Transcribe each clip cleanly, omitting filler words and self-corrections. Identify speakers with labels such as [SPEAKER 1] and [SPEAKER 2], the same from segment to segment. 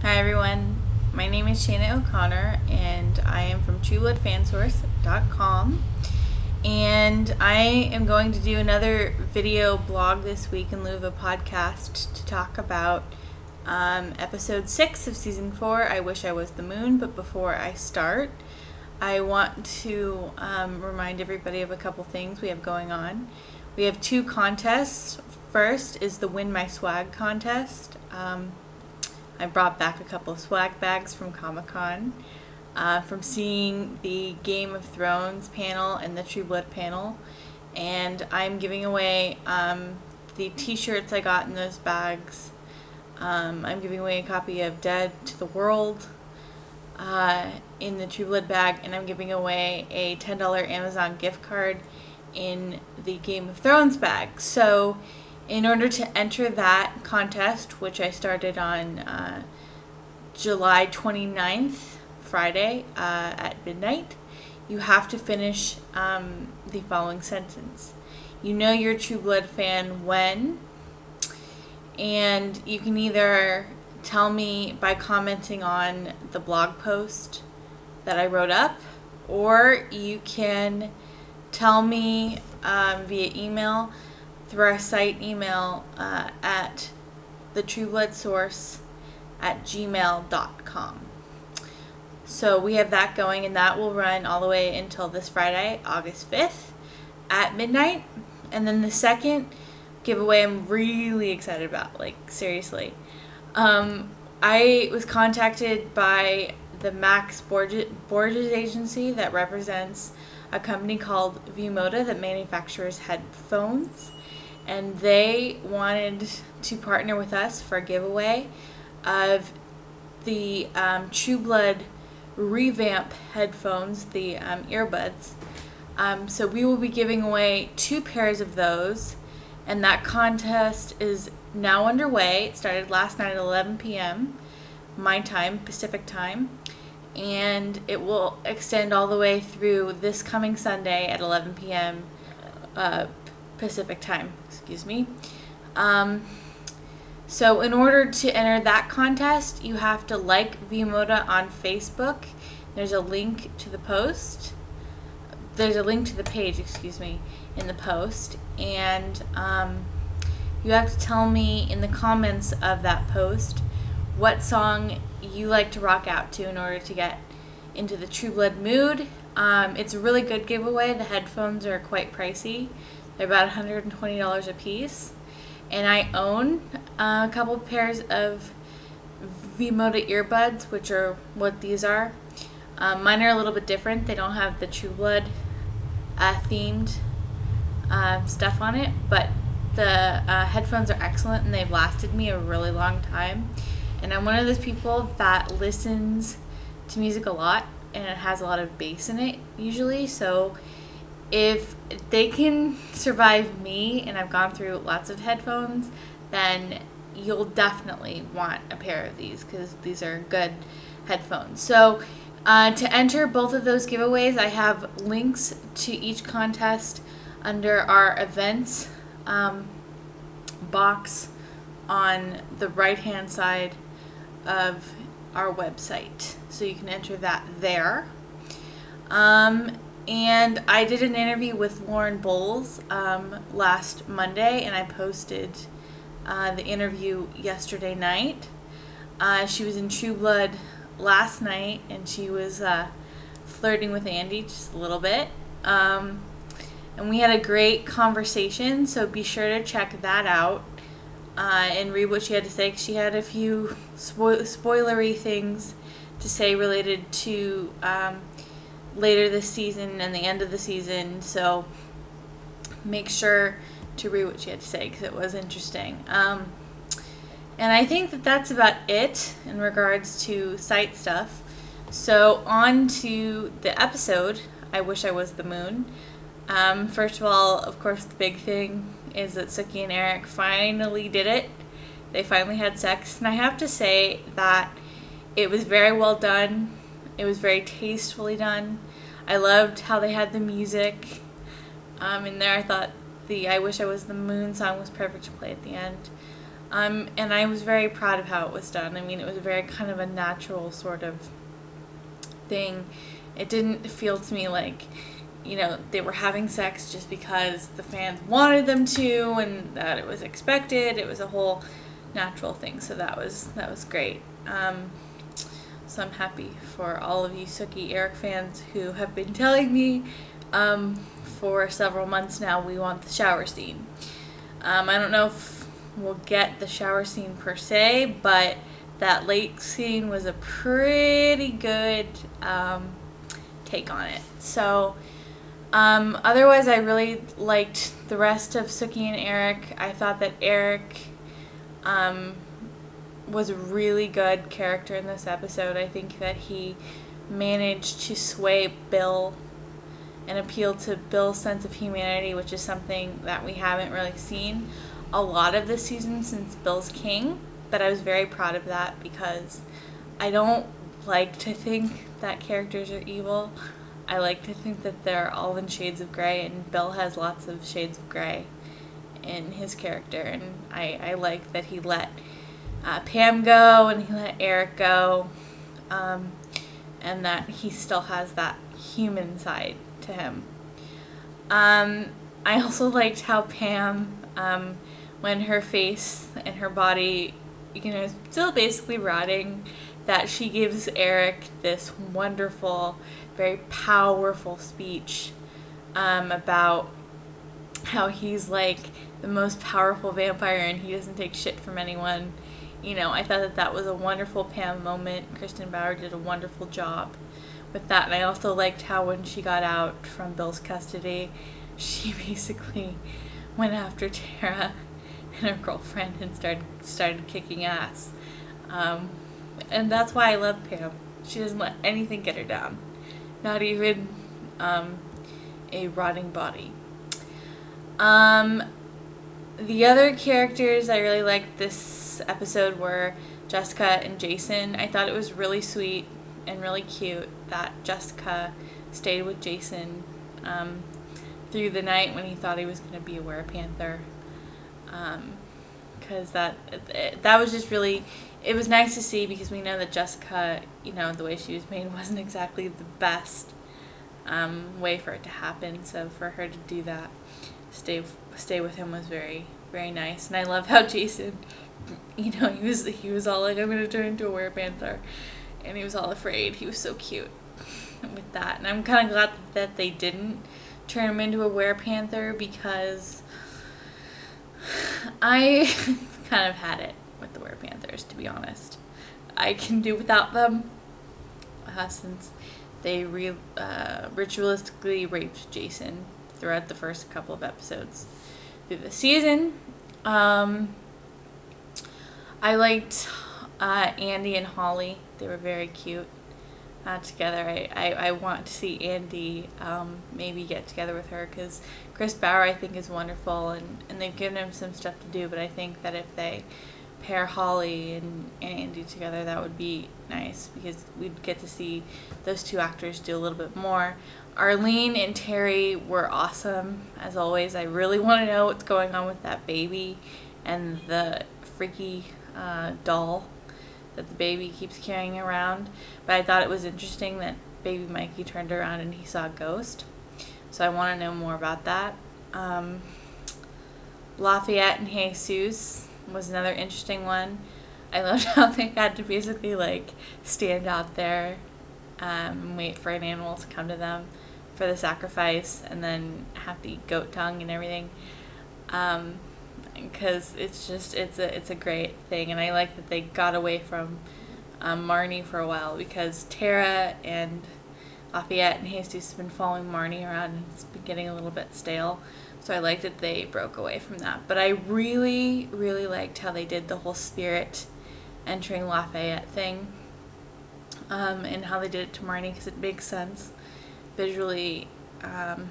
[SPEAKER 1] Hi everyone, my name is Shanea O'Connor and I am from TrueBloodFansource.com, and I am going to do another video blog this week in lieu of a podcast to talk about episode 6 of season 4, I Wish I Was the Moon. But before I start, I want to remind everybody of a couple things we have going on. We have 2 contests. First is the Win My Swag contest. I brought back a couple of swag bags from Comic-Con, from seeing the Game of Thrones panel and the True Blood panel, and I'm giving away the t-shirts I got in those bags. I'm giving away a copy of Dead to the World in the True Blood bag, and I'm giving away a $10 Amazon gift card in the Game of Thrones bag. So in order to enter that contest, which I started on July 29th, Friday, at midnight, you have to finish the following sentence. You know you're a True Blood fan when, and you can either tell me by commenting on the blog post that I wrote up, or you can tell me via email through our site email at thetruebloodsource@gmail.com. So we have that going, and that will run all the way until this Friday, August 5th at midnight. And then the second giveaway I'm really excited about, like seriously. I was contacted by the Max Borges agency that represents a company called Vimoda that manufactures headphones, and they wanted to partner with us for a giveaway of the True Blood revamp headphones, the earbuds. So we will be giving away 2 pairs of those, and that contest is now underway. It started last night at 11 p.m. my time, Pacific time, and it will extend all the way through this coming Sunday at 11 p.m. Pacific time, excuse me. So in order to enter that contest, you have to like Vimoda on Facebook. There's a link to the post. There's a link to the page, excuse me, in the post, and you have to tell me in the comments of that post what song you like to rock out to in order to get into the True Blood mood. It's a really good giveaway. The headphones are quite pricey. They're about $120 a piece, and I own a couple pairs of Vimoda earbuds, which are what these are. Mine are a little bit different. They don't have the True Blood themed stuff on it, but the headphones are excellent, and they've lasted me a really long time. And I'm one of those people that listens to music a lot, and it has a lot of bass in it usually, so if they can survive me, and I've gone through lots of headphones, then you'll definitely want a pair of these, because these are good headphones. So to enter both of those giveaways, I have links to each contest under our events box on the right hand side of our website, so you can enter that there. And I did an interview with Lauren Bowles last Monday, and I posted the interview yesterday night. She was in True Blood last night, and she was flirting with Andy just a little bit. And we had a great conversation, so be sure to check that out and read what she had to say, 'cause she had a few spoilery things to say related to later this season and the end of the season, so make sure to read what she had to say, because it was interesting. And I think that that's about it in regards to site stuff. So on to the episode, I Wish I Was the Moon. First of all, of course, the big thing is that Sookie and Eric finally did it. They finally had sex, and I have to say that it was very well done. It was very tastefully done. I loved how they had the music in there. I thought the I Wish I Was the Moon song was perfect to play at the end. And I was very proud of how it was done. I mean, it was very kind of a natural sort of thing. It didn't feel to me like, you know, they were having sex just because the fans wanted them to and that it was expected. It was a whole natural thing, so that was great. So I'm happy for all of you Sookie Eric fans who have been telling me for several months now we want the shower scene. I don't know if we'll get the shower scene per se, but that lake scene was a pretty good take on it. So otherwise, I really liked the rest of Sookie and Eric. I thought that Eric was a really good character in this episode. I think that he managed to sway Bill and appeal to Bill's sense of humanity, which is something that we haven't really seen a lot of this season since Bill's king. But I was very proud of that because I don't like to think that characters are evil. I like to think that they're all in shades of gray, and Bill has lots of shades of gray in his character, and I like that he let Pam go and he let Eric go, and that he still has that human side to him. I also liked how Pam, when her face and her body, you know, is still basically rotting, that she gives Eric this wonderful, very powerful speech about how he's like the most powerful vampire and he doesn't take shit from anyone. You know, I thought that that was a wonderful Pam moment. Kristen Bauer did a wonderful job with that. And I also liked how when she got out from Bill's custody, she basically went after Tara and her girlfriend and started kicking ass. And that's why I love Pam. She doesn't let anything get her down. Not even a rotting body. The other characters I really liked this episode were Jessica and Jason. I thought it was really sweet and really cute that Jessica stayed with Jason through the night when he thought he was going to be a werepanther. Because that was just really, it was nice to see, because we know that Jessica, you know, the way she was made wasn't exactly the best way for it to happen. So for her to do that, stay with him was very, very nice. And I love how Jason, you know, he was all like, I'm going to turn into a werepanther. And he was all afraid. He was so cute with that. And I'm kind of glad that they didn't turn him into a werepanther, because I kind of had it with the werepanthers, to be honest. I can do without them since they ritualistically raped Jason throughout the first couple of episodes through the season. I liked Andy and Holly. They were very cute together. I want to see Andy maybe get together with her, because Chris Bauer, I think, is wonderful, and they've given him some stuff to do, but I think that if they pair Holly and Andy together, that would be nice, because we'd get to see those two actors do a little bit more. Arlene and Terry were awesome, as always. I really want to know what's going on with that baby and the freaky doll that the baby keeps carrying around. But I thought it was interesting that baby Mikey turned around and he saw a ghost. So I want to know more about that. Lafayette and Jesus was another interesting one. I loved how they had to basically like stand out there and wait for an animal to come to them for the sacrifice, and then have the goat tongue and everything. Because it's a great thing, and I like that they got away from Marnie for a while, because Tara and Lafayette and Jesus have been following Marnie around, and it's been getting a little bit stale. So I liked that they broke away from that. But I really, really liked how they did the whole spirit entering Lafayette thing, and how they did it to Marnie, because it makes sense visually and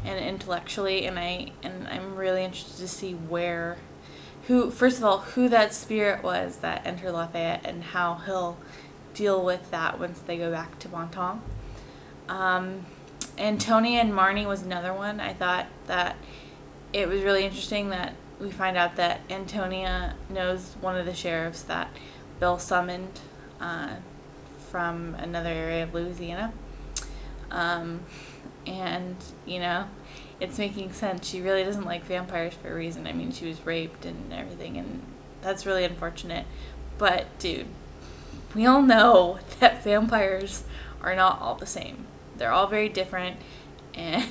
[SPEAKER 1] intellectually, and I'm really interested to see first of all, who that spirit was that entered Lafayette, and how he'll deal with that once they go back to Bonton. And Tony and Marnie was another one. I thought that it was really interesting that we find out that Antonia knows one of the sheriffs that Bill summoned from another area of Louisiana. And, you know, it's making sense. She really doesn't like vampires for a reason. I mean, she was raped and everything, and that's really unfortunate. But, dude, we all know that vampires are not all the same. They're all very different, and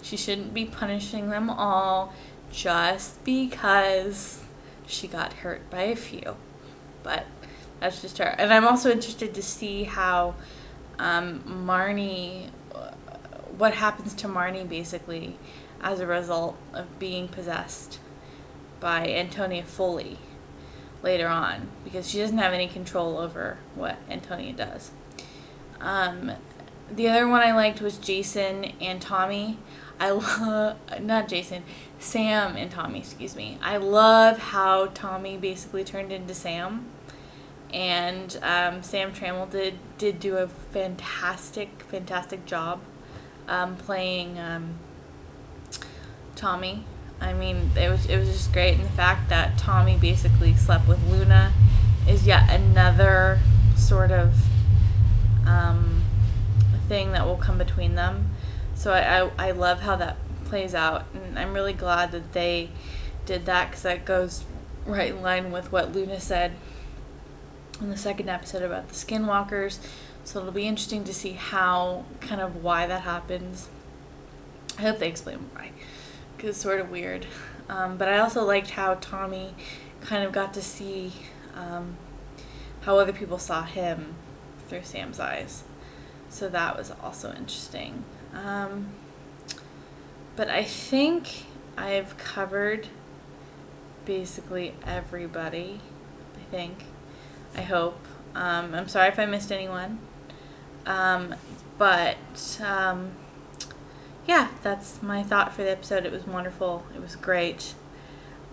[SPEAKER 1] she shouldn't be punishing them all just because she got hurt by a few. But that's just her. And I'm also interested to see how Marnie, what happens to Marnie basically as a result of being possessed by Antonia fully later on, because she doesn't have any control over what Antonia does. The other one I liked was Jason and Tommy. Sam and Tommy, excuse me. I love how Tommy basically turned into Sam. And Sam Trammell did do a fantastic job playing Tommy. I mean, it was just great, and the fact that Tommy basically slept with Luna is yet another sort of thing that will come between them. So I love how that plays out, and I'm really glad that they did that, because that goes right in line with what Luna said in the second episode about the skinwalkers. So it'll be interesting to see why that happens. I hope they explain why, because it's sort of weird. But I also liked how Tommy kind of got to see how other people saw him through Sam's eyes. So that was also interesting. But I think I've covered basically everybody, I hope. I'm sorry if I missed anyone. Yeah, that's my thought for the episode. It was wonderful. It was great.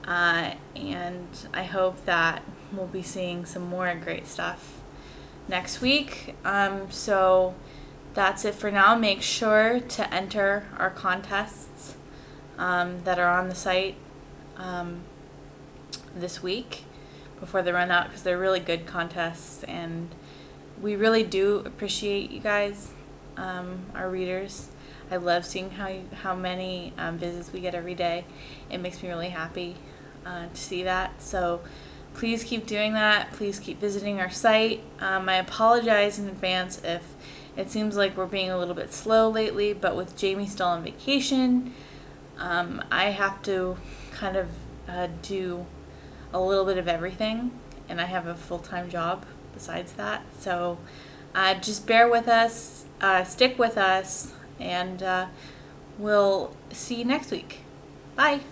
[SPEAKER 1] And I hope that we'll be seeing some more great stuff next week. So that's it for now. Make sure to enter our contests that are on the site this week before they run out, because they're really good contests, and we really do appreciate you guys, our readers. I love seeing how many visits we get every day. It makes me really happy to see that. So please keep doing that. Please keep visiting our site. I apologize in advance if it seems like we're being a little bit slow lately, but with Jamie still on vacation, I have to kind of do a little bit of everything, and I have a full-time job besides that. So just bear with us, stick with us, and we'll see you next week. Bye.